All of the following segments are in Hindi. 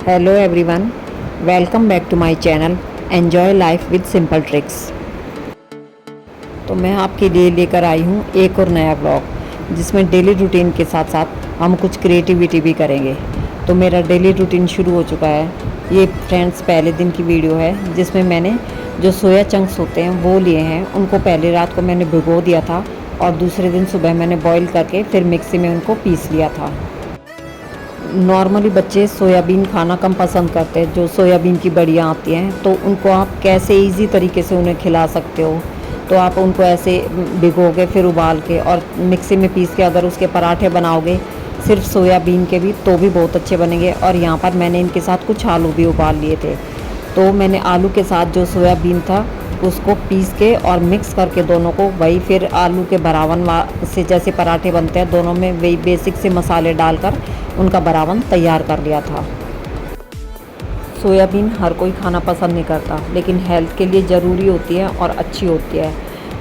Hello everyone, welcome back to my channel enjoy life with simple tricks. तो मैं आपके लिए लेकर आई हूँ एक और नया ब्लॉग जिसमें डेली रूटीन के साथ साथ हम कुछ क्रिएटिविटी भी करेंगे। तो मेरा डेली रूटीन शुरू हो चुका है। ये फ्रेंड्स पहले दिन की वीडियो है जिसमें मैंने जो सोया चंक्स होते हैं वो लिए हैं। उनको पहले रात को मैंने भिगो दिया था और दूसरे दिन सुबह मैंने बॉईल करके फिर मिक्सी में उनको पीस लिया था। नॉर्मली बच्चे सोयाबीन खाना कम पसंद करते हैं। जो सोयाबीन की बड़ियाँ आती हैं तो उनको आप कैसे इजी तरीके से उन्हें खिला सकते हो। तो आप उनको ऐसे भिगो के फिर उबाल के और मिक्सी में पीस के अगर उसके पराठे बनाओगे सिर्फ सोयाबीन के भी तो भी बहुत अच्छे बनेंगे। और यहाँ पर मैंने इनके साथ कुछ आलू भी उबाल लिए थे। तो मैंने आलू के साथ जो सोयाबीन था उसको पीस के और मिक्स करके दोनों को वही फिर आलू के भरावन से जैसे पराठे बनते हैं दोनों में वही बेसिक से मसाले डालकर उनका भरावन तैयार कर लिया था। सोयाबीन हर कोई खाना पसंद नहीं करता लेकिन हेल्थ के लिए ज़रूरी होती है और अच्छी होती है।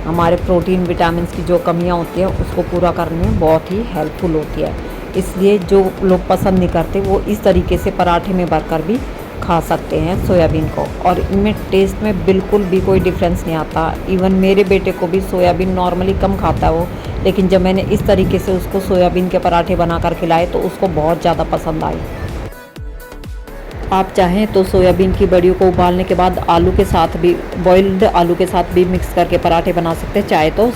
हमारे प्रोटीन विटामिन की जो कमियां होती है उसको पूरा करने में बहुत ही हेल्पफुल होती है। इसलिए जो लोग पसंद नहीं करते वो इस तरीके से पराठे में भरकर भी खा सकते हैं सोयाबीन को। और इनमें टेस्ट में बिल्कुल भी कोई डिफरेंस नहीं आता। इवन मेरे बेटे को भी सोयाबीन नॉर्मली कम खाता है वो, लेकिन जब मैंने इस तरीके से उसको सोयाबीन के पराठे बनाकर खिलाए तो उसको बहुत ज़्यादा पसंद आए। आप चाहें तो सोयाबीन की बड़ियों को उबालने के बाद आलू के साथ भी बॉइल्ड आलू के साथ भी मिक्स करके पराठे बना सकते हैं। चाहे तो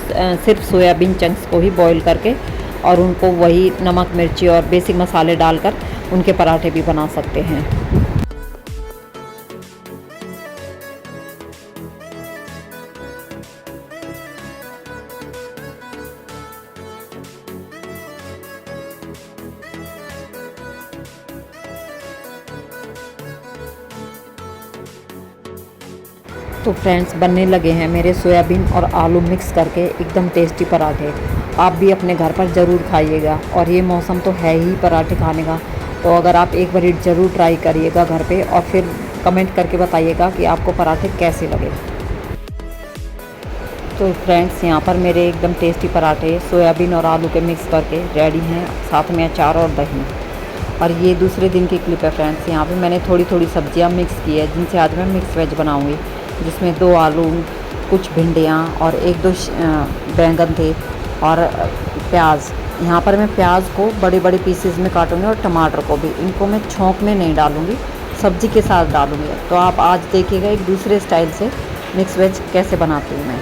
सिर्फ सोयाबीन चंक्स को ही बॉईल करके और उनको वही नमक मिर्ची और बेसिक मसाले डालकर उनके पराठे भी बना सकते हैं। तो फ्रेंड्स बनने लगे हैं मेरे सोयाबीन और आलू मिक्स करके एकदम टेस्टी पराठे। आप भी अपने घर पर ज़रूर खाइएगा। और ये मौसम तो है ही पराठे खाने का, तो अगर आप एक बार ज़रूर ट्राई करिएगा घर पे और फिर कमेंट करके बताइएगा कि आपको पराठे कैसे लगे। तो फ्रेंड्स यहाँ पर मेरे एकदम टेस्टी पराठे सोयाबीन और आलू के मिक्स करके रेडी हैं, साथ में अचार और दही। और ये दूसरे दिन की क्लिप है फ्रेंड्स। यहाँ पे मैंने थोड़ी थोड़ी सब्जियाँ मिक्स की है जिनसे आज मैं मिक्स वेज बनाऊँगी, जिसमें 2 आलू, कुछ भिंडियाँ और 1-2 बैंगन थे और प्याज। यहाँ पर मैं प्याज को बड़े बड़े पीसेस में काटूँगी और टमाटर को भी। इनको मैं छौंक में नहीं डालूँगी, सब्ज़ी के साथ डालूँगी। तो आप आज देखिएगा एक दूसरे स्टाइल से मिक्स वेज कैसे बनाती हूँ मैं।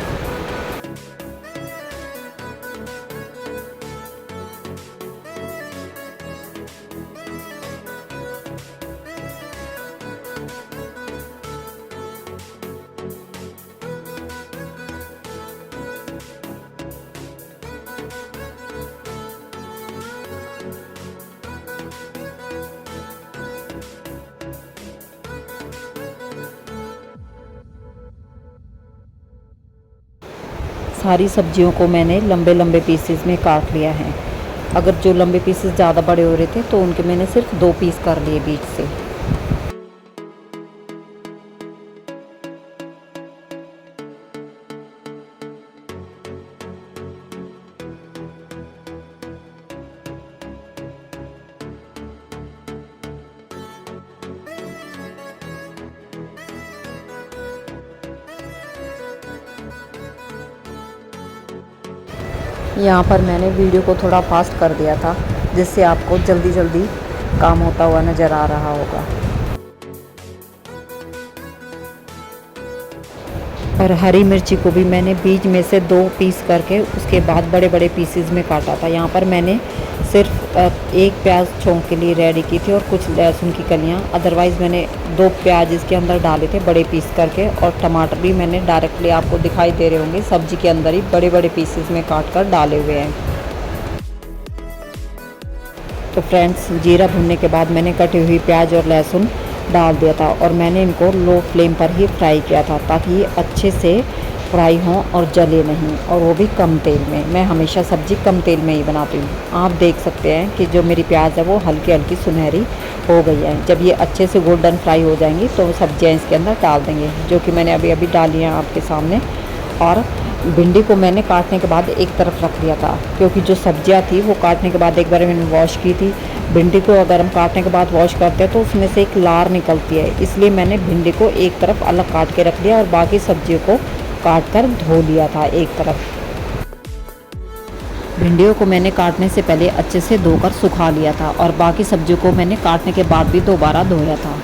सारी सब्जियों को मैंने लंबे लंबे पीसेस में काट लिया है। अगर जो लंबे पीसेस ज़्यादा बड़े हो रहे थे तो उनके मैंने सिर्फ 2 पीस कर लिए बीच से। यहाँ पर मैंने वीडियो को थोड़ा फास्ट कर दिया था जिससे आपको जल्दी जल्दी काम होता हुआ नज़र आ रहा होगा। और हरी मिर्ची को भी मैंने बीच में से 2 पीस करके उसके बाद बड़े बड़े पीसेस में काटा था। यहाँ पर मैंने सिर्फ 1 प्याज छौंक के लिए रेडी की थी और कुछ लहसुन की कलियाँ। अदरवाइज़ मैंने 2 प्याज इसके अंदर डाले थे बड़े पीस करके, और टमाटर भी मैंने डायरेक्टली आपको दिखाई दे रहे होंगे सब्जी के अंदर ही बड़े बड़े पीसेस में काट कर डाले हुए हैं। तो फ्रेंड्स जीरा भुनने के बाद मैंने कटी हुई प्याज और लहसुन डाल दिया था और मैंने इनको लो फ्लेम पर ही फ्राई किया था ताकि ये अच्छे से फ्राई हों और जले नहीं, और वो भी कम तेल में। मैं हमेशा सब्ज़ी कम तेल में ही बनाती हूँ। आप देख सकते हैं कि जो मेरी प्याज है वो हल्की हल्की सुनहरी हो गई है। जब ये अच्छे से गोल्डन फ्राई हो जाएंगी तो सब्जियाँ इसके अंदर डाल देंगे, जो कि मैंने अभी अभी डाली हैं आपके सामने। और भिंडी को मैंने काटने के बाद एक तरफ रख दिया था, क्योंकि जो सब्जियां थी वो काटने के बाद एक बार मैंने वॉश की थी। भिंडी को अगर हम काटने के बाद वॉश करते हैं तो उसमें से एक लार निकलती है, इसलिए मैंने भिंडी को एक तरफ अलग काट के रख दिया और बाकी सब्जियों को काट कर धो लिया था एक तरफ। भिंडियों को मैंने काटने से पहले अच्छे से धोकर सुखा लिया था और बाकी सब्जियों को मैंने काटने के बाद भी दोबारा धोया था।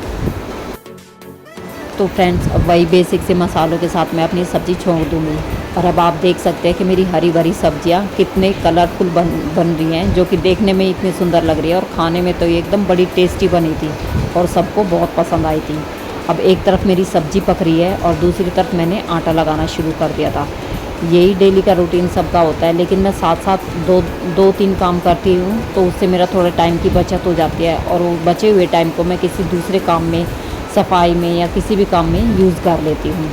तो फ्रेंड्स, अब वही बेसिक से मसालों के साथ मैं अपनी सब्ज़ी छोंक दूँगी। और अब आप देख सकते हैं कि मेरी हरी भरी सब्जियां कितने कलरफुल बन रही हैं, जो कि देखने में इतनी सुंदर लग रही है और खाने में तो ये एकदम बड़ी टेस्टी बनी थी और सबको बहुत पसंद आई थी। अब एक तरफ मेरी सब्ज़ी पक रही है और दूसरी तरफ मैंने आटा लगाना शुरू कर दिया था। यही डेली का रूटीन सबका होता है, लेकिन मैं साथ साथ दो तीन काम करती हूँ, तो उससे मेरा थोड़ा टाइम की बचत हो जाती है और वो बचे हुए टाइम को मैं किसी दूसरे काम में, सफाई में या किसी भी काम में यूज़ कर लेती हूँ।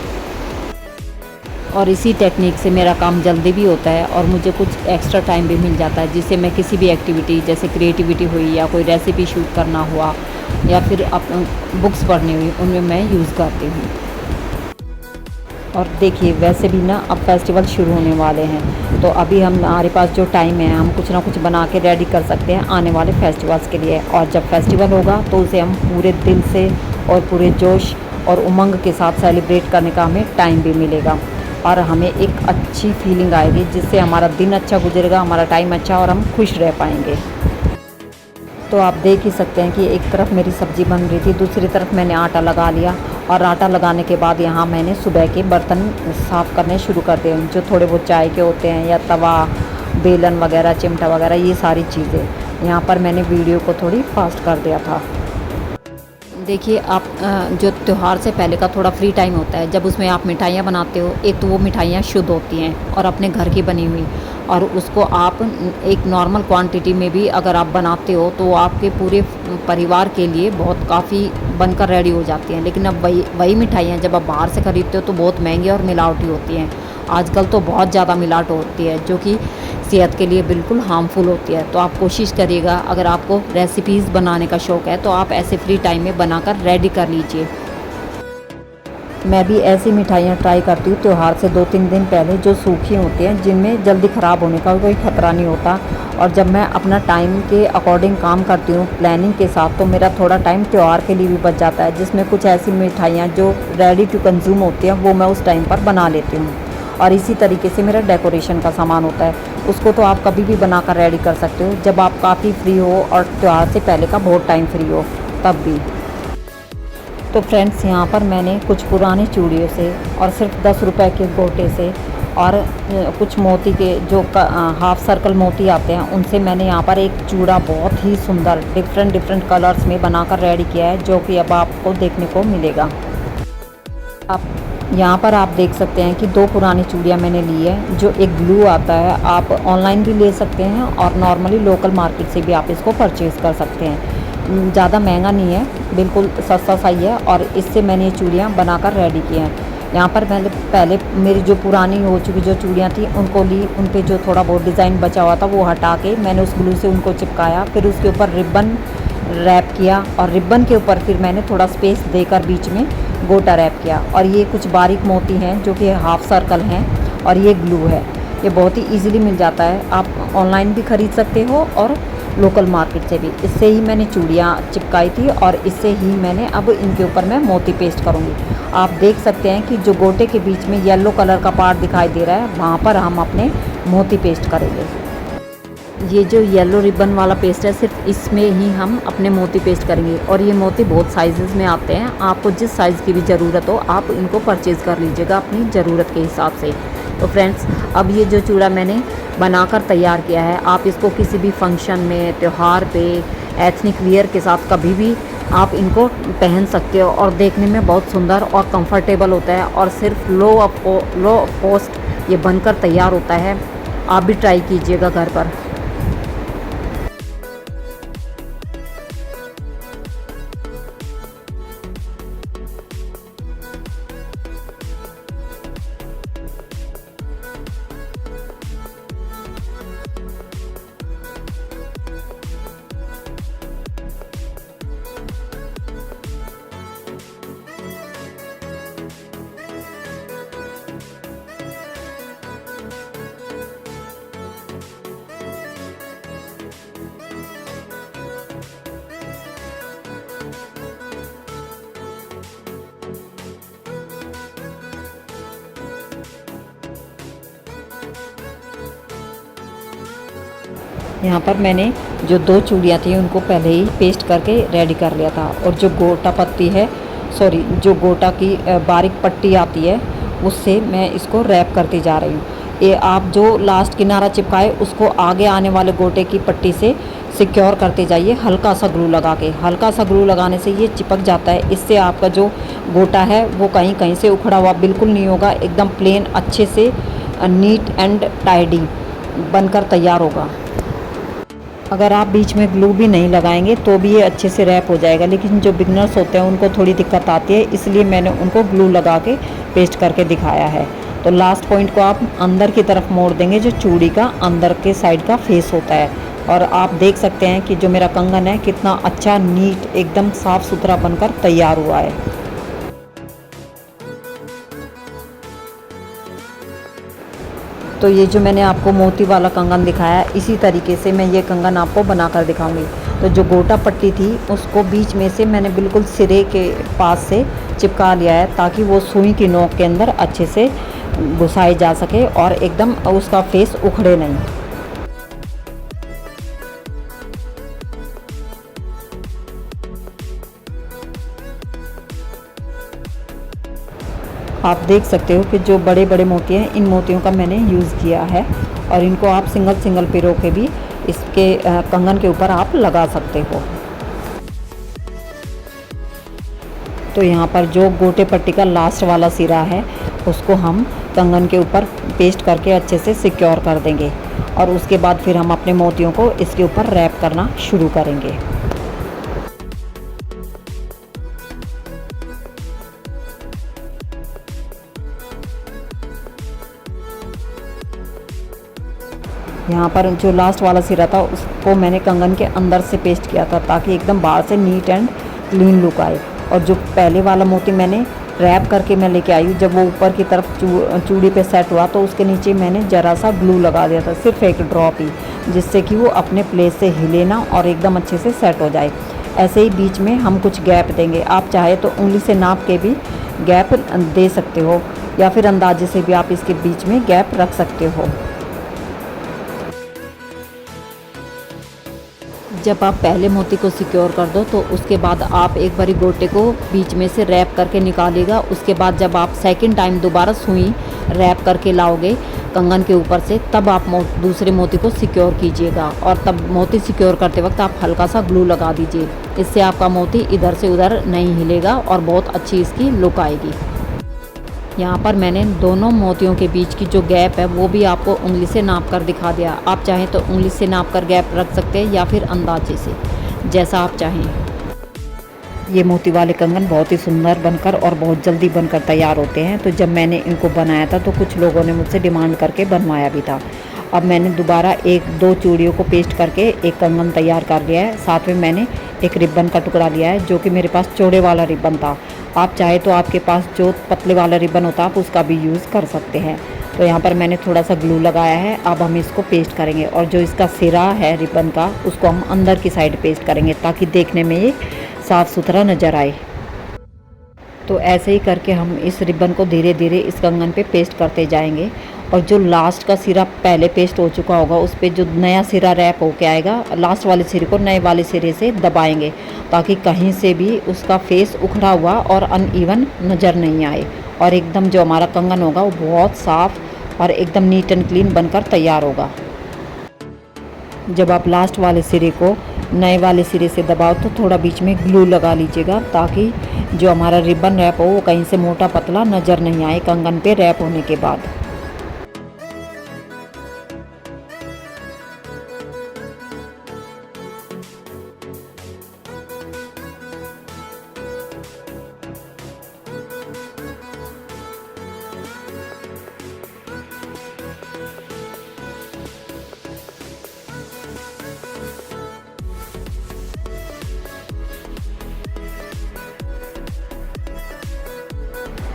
और इसी टेक्निक से मेरा काम जल्दी भी होता है और मुझे कुछ एक्स्ट्रा टाइम भी मिल जाता है, जिससे मैं किसी भी एक्टिविटी जैसे क्रिएटिविटी हुई या कोई रेसिपी शूट करना हुआ या फिर बुक्स पढ़नी हुई, उनमें मैं यूज़ करती हूँ। और देखिए, वैसे भी ना अब फेस्टिवल शुरू होने वाले हैं, तो अभी हमारे पास जो टाइम है हम कुछ ना कुछ बना के रेडी कर सकते हैं आने वाले फेस्टिवल्स के लिए। और जब फेस्टिवल होगा तो उसे हम पूरे दिल से और पूरे जोश और उमंग के साथ सेलिब्रेट करने का हमें टाइम भी मिलेगा और हमें एक अच्छी फीलिंग आएगी, जिससे हमारा दिन अच्छा गुजरेगा, हमारा टाइम अच्छा और हम खुश रह पाएंगे। तो आप देख ही सकते हैं कि एक तरफ मेरी सब्ज़ी बन रही थी, दूसरी तरफ मैंने आटा लगा लिया और आटा लगाने के बाद यहाँ मैंने सुबह के बर्तन साफ़ करने शुरू कर दिए, जो थोड़े बहुत चाय के होते हैं या तवा, बेलन वगैरह, चिमटा वगैरह, ये सारी चीज़ें। यहाँ पर मैंने वीडियो को थोड़ी फास्ट कर दिया था। देखिए, आप जो त्यौहार से पहले का थोड़ा फ्री टाइम होता है, जब उसमें आप मिठाइयाँ बनाते हो, एक तो वो मिठाइयाँ शुद्ध होती हैं और अपने घर की बनी हुई, और उसको आप एक नॉर्मल क्वांटिटी में भी अगर आप बनाते हो तो आपके पूरे परिवार के लिए बहुत काफ़ी बनकर रेडी हो जाती हैं। लेकिन अब वही मिठाइयाँ जब आप बाहर से ख़रीदते हो तो बहुत महंगी और मिलावटी होती हैं। आजकल तो बहुत ज़्यादा मिलावट होती है, जो कि सेहत के लिए बिल्कुल हार्मफुल होती है। तो आप कोशिश करिएगा, अगर आपको रेसिपीज़ बनाने का शौक़ है तो आप ऐसे फ्री टाइम में बनाकर रेडी कर लीजिए। मैं भी ऐसी मिठाइयाँ ट्राई करती हूँ त्यौहार से 2-3 दिन पहले, जो सूखी होती हैं, जिनमें जल्दी ख़राब होने का कोई ख़तरा नहीं होता। और जब मैं अपना टाइम के अकॉर्डिंग काम करती हूँ प्लानिंग के साथ, तो मेरा थोड़ा टाइम त्यौहार के लिए भी बच जाता है, जिसमें कुछ ऐसी मिठाइयाँ जो रेडी टू कंज्यूम होती हैं वो मैं उस टाइम पर बना लेती हूँ। और इसी तरीके से मेरा डेकोरेशन का सामान होता है, उसको तो आप कभी भी बनाकर रेडी कर सकते हो, जब आप काफ़ी फ्री हो और त्यौहार से पहले का बहुत टाइम फ्री हो तब भी। तो फ्रेंड्स, यहाँ पर मैंने कुछ पुरानी चूड़ियों से और सिर्फ 10 रुपए के गोटे से और कुछ मोती के जो हाफ सर्कल मोती आते हैं, उनसे मैंने यहाँ पर एक चूड़ा बहुत ही सुंदर डिफरेंट कलर्स में बनाकर रेडी किया है, जो कि अब आपको देखने को मिलेगा। आप यहाँ पर आप देख सकते हैं कि 2 पुरानी चूड़ियाँ मैंने ली है, जो एक ग्लू आता है, आप ऑनलाइन भी ले सकते हैं और नॉर्मली लोकल मार्केट से भी आप इसको परचेज़ कर सकते हैं। ज़्यादा महंगा नहीं है, बिल्कुल सस्ता सा ही है, और इससे मैंने ये चूड़ियाँ बनाकर रेडी की हैं। यहाँ पर मैंने पहले मेरी जो पुरानी हो चुकी जो चूड़ियाँ थी उनको ली, उन पे जो थोड़ा बहुत डिज़ाइन बचा हुआ था वो हटा के मैंने उस ग्लू से उनको चिपकाया, फिर उसके ऊपर रिबन रैप किया और रिबन के ऊपर फिर मैंने थोड़ा स्पेस देकर बीच में गोटा रैप किया। और ये कुछ बारीक मोती हैं जो कि हाफ सर्कल हैं और ये ग्लू है। ये बहुत ही ईज़िली मिल जाता है, आप ऑनलाइन भी ख़रीद सकते हो और लोकल मार्केट से भी। इससे ही मैंने चूड़ियाँ चिपकाई थी और इससे ही मैंने अब इनके ऊपर मैं मोती पेस्ट करूँगी। आप देख सकते हैं कि जो गोटे के बीच में येलो कलर का पार्ट दिखाई दे रहा है, वहाँ पर हम अपने मोती पेस्ट करेंगे। ये जो येलो रिबन वाला पेस्ट है, सिर्फ इसमें ही हम अपने मोती पेस्ट करेंगे। और ये मोती बहुत साइज़ में आते हैं, आपको जिस साइज़ की भी ज़रूरत हो आप इनको परचेज़ कर लीजिएगा अपनी ज़रूरत के हिसाब से। तो फ्रेंड्स, अब ये जो चूड़ा मैंने बनाकर तैयार किया है, आप इसको किसी भी फंक्शन में, त्यौहार पे, एथनिक वियर के साथ कभी भी आप इनको पहन सकते हो और देखने में बहुत सुंदर और कंफर्टेबल होता है और सिर्फ लो कॉस्ट ये बनकर तैयार होता है। आप भी ट्राई कीजिएगा घर पर। यहाँ पर मैंने जो 2 चूड़ियाँ थी उनको पहले ही पेस्ट करके रेडी कर लिया था, और जो गोटा पत्ती है, सॉरी, जो गोटा की बारीक पट्टी आती है, उससे मैं इसको रैप करती जा रही हूँ। ये आप जो लास्ट किनारा चिपकाए उसको आगे आने वाले गोटे की पट्टी से सिक्योर करते जाइए, हल्का सा ग्लू लगा के। हल्का सा ग्लू लगाने से ये चिपक जाता है, इससे आपका जो गोटा है वो कहीं कहीं से उखड़ा हुआ बिल्कुल नहीं होगा, एकदम प्लेन अच्छे से नीट एंड टाइडी बनकर तैयार होगा। अगर आप बीच में ग्लू भी नहीं लगाएंगे तो भी ये अच्छे से रैप हो जाएगा, लेकिन जो बिगनर्स होते हैं उनको थोड़ी दिक्कत आती है, इसलिए मैंने उनको ग्लू लगा के पेस्ट करके दिखाया है। तो लास्ट पॉइंट को आप अंदर की तरफ मोड़ देंगे, जो चूड़ी का अंदर के साइड का फेस होता है, और आप देख सकते हैं कि जो मेरा कंगन है कितना अच्छा नीट एकदम साफ़ सुथरा बनकर तैयार हुआ है। तो ये जो मैंने आपको मोती वाला कंगन दिखाया, इसी तरीके से मैं ये कंगन आपको बनाकर दिखाऊंगी। तो जो गोटा पट्टी थी उसको बीच में से मैंने बिल्कुल सिरे के पास से चिपका लिया है, ताकि वो सुई की नोक के अंदर अच्छे से घुसाई जा सके और एकदम उसका फेस उखड़े नहीं। आप देख सकते हो कि जो बड़े बड़े मोती हैं, इन मोतियों का मैंने यूज़ किया है, और इनको आप सिंगल सिंगल पिरो के भी इसके कंगन के ऊपर आप लगा सकते हो। तो यहाँ पर जो गोटे पट्टी का लास्ट वाला सिरा है उसको हम कंगन के ऊपर पेस्ट करके अच्छे से सिक्योर कर देंगे, और उसके बाद फिर हम अपने मोतियों को इसके ऊपर रैप करना शुरू करेंगे। यहाँ पर जो लास्ट वाला सिरा था उसको मैंने कंगन के अंदर से पेस्ट किया था, ताकि एकदम बाहर से नीट एंड क्लीन लुक आए। और जो पहले वाला मोती मैंने रैप करके मैं लेके आई हूँ, जब वो ऊपर की तरफ चूड़ी पे सेट हुआ तो उसके नीचे मैंने ज़रा सा ग्लू लगा दिया था, सिर्फ एक ड्रॉप ही, जिससे कि वो अपने प्लेस से हिले ना और एकदम अच्छे से सेट हो जाए। ऐसे ही बीच में हम कुछ गैप देंगे, आप चाहे तो उंगली से नाप के भी गैप दे सकते हो, या फिर अंदाजे से भी आप इसके बीच में गैप रख सकते हो। जब आप पहले मोती को सिक्योर कर दो तो उसके बाद आप एक बारी गोटे को बीच में से रैप करके निकालिएगा। उसके बाद जब आप सेकंड टाइम दोबारा सुई रैप करके लाओगे कंगन के ऊपर से, तब आप दूसरे मोती को सिक्योर कीजिएगा, और तब मोती सिक्योर करते वक्त आप हल्का सा ग्लू लगा दीजिए। इससे आपका मोती इधर से उधर नहीं हिलेगा और बहुत अच्छी इसकी लुक आएगी। यहाँ पर मैंने दोनों मोतियों के बीच की जो गैप है वो भी आपको उंगली से नाप कर दिखा दिया। आप चाहें तो उंगली से नाप कर गैप रख सकते हैं, या फिर अंदाजे से, जैसा आप चाहें। ये मोती वाले कंगन बहुत ही सुंदर बनकर और बहुत जल्दी बनकर तैयार होते हैं। तो जब मैंने इनको बनाया था तो कुछ लोगों ने मुझसे डिमांड करके बनवाया भी था। अब मैंने दोबारा 1-2 चूड़ियों को पेस्ट करके एक कंगन तैयार कर लिया है। साथ में मैंने एक रिबन का टुकड़ा लिया है, जो कि मेरे पास चौड़े वाला रिबन था। आप चाहे तो आपके पास जो पतले वाला रिबन होता है आप उसका भी यूज़ कर सकते हैं। तो यहाँ पर मैंने थोड़ा सा ग्लू लगाया है। अब हम इसको पेस्ट करेंगे, और जो इसका सिरा है रिबन का उसको हम अंदर की साइड पेस्ट करेंगे, ताकि देखने में ये साफ़ सुथरा नज़र आए। तो ऐसे ही करके हम इस रिबन को धीरे धीरे इस कंगन पे पेस्ट करते जाएंगे, और जो लास्ट का सिरा पहले पेस्ट हो चुका होगा उस पर जो नया सिरा रैप होके आएगा, लास्ट वाले सिरे को नए वाले सिरे से दबाएंगे, ताकि कहीं से भी उसका फेस उखड़ा हुआ और अनइवन नज़र नहीं आए, और एकदम जो हमारा कंगन होगा वो बहुत साफ़ और एकदम नीट एंड क्लीन बनकर तैयार होगा। जब आप लास्ट वाले सिरे को नए वाले सिरे से दबाओ तो थोड़ा बीच में ग्लू लगा लीजिएगा, ताकि जो हमारा रिबन रैप हो वो कहीं से मोटा पतला नज़र नहीं आए कंगन पे रैप होने के बाद।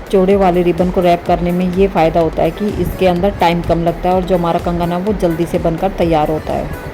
चौड़े वाले रिबन को रैप करने में ये फ़ायदा होता है कि इसके अंदर टाइम कम लगता है, और जो हमारा कंगन है वो जल्दी से बनकर तैयार होता है।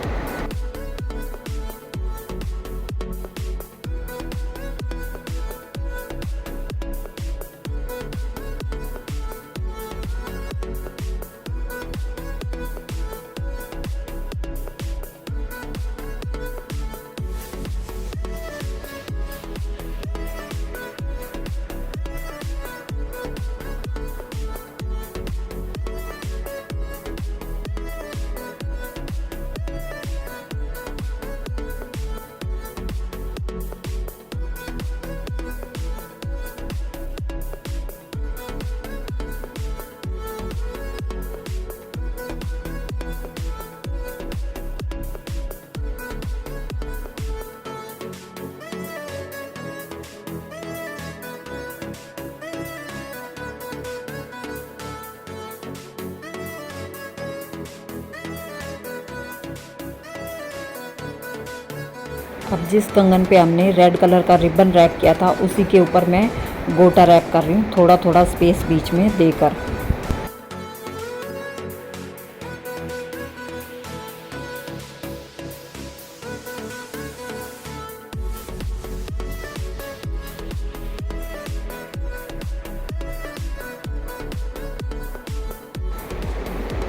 अब जिस कंगन पे हमने रेड कलर का रिबन रैप किया था उसी के ऊपर मैं गोटा रैप कर रही हूँ, थोड़ा थोड़ा स्पेस बीच में देकर।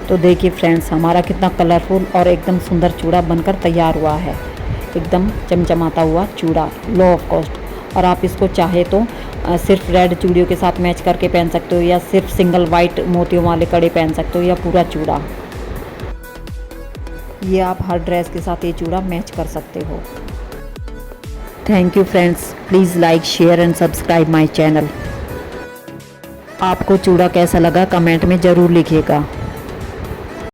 तो देखिए फ्रेंड्स, हमारा कितना कलरफुल और एकदम सुंदर चूड़ा बनकर तैयार हुआ है। एकदम चमचमाता हुआ चूड़ा, लो ऑफ कॉस्ट। और आप इसको चाहे तो सिर्फ रेड चूड़ियों के साथ मैच करके पहन सकते हो, या सिर्फ सिंगल वाइट मोतियों वाले कड़े पहन सकते हो, या पूरा चूड़ा। ये आप हर ड्रेस के साथ ये चूड़ा मैच कर सकते हो। Thank you friends, please like, share and subscribe my channel. आपको चूड़ा कैसा लगा कमेंट में ज़रूर लिखिएगा।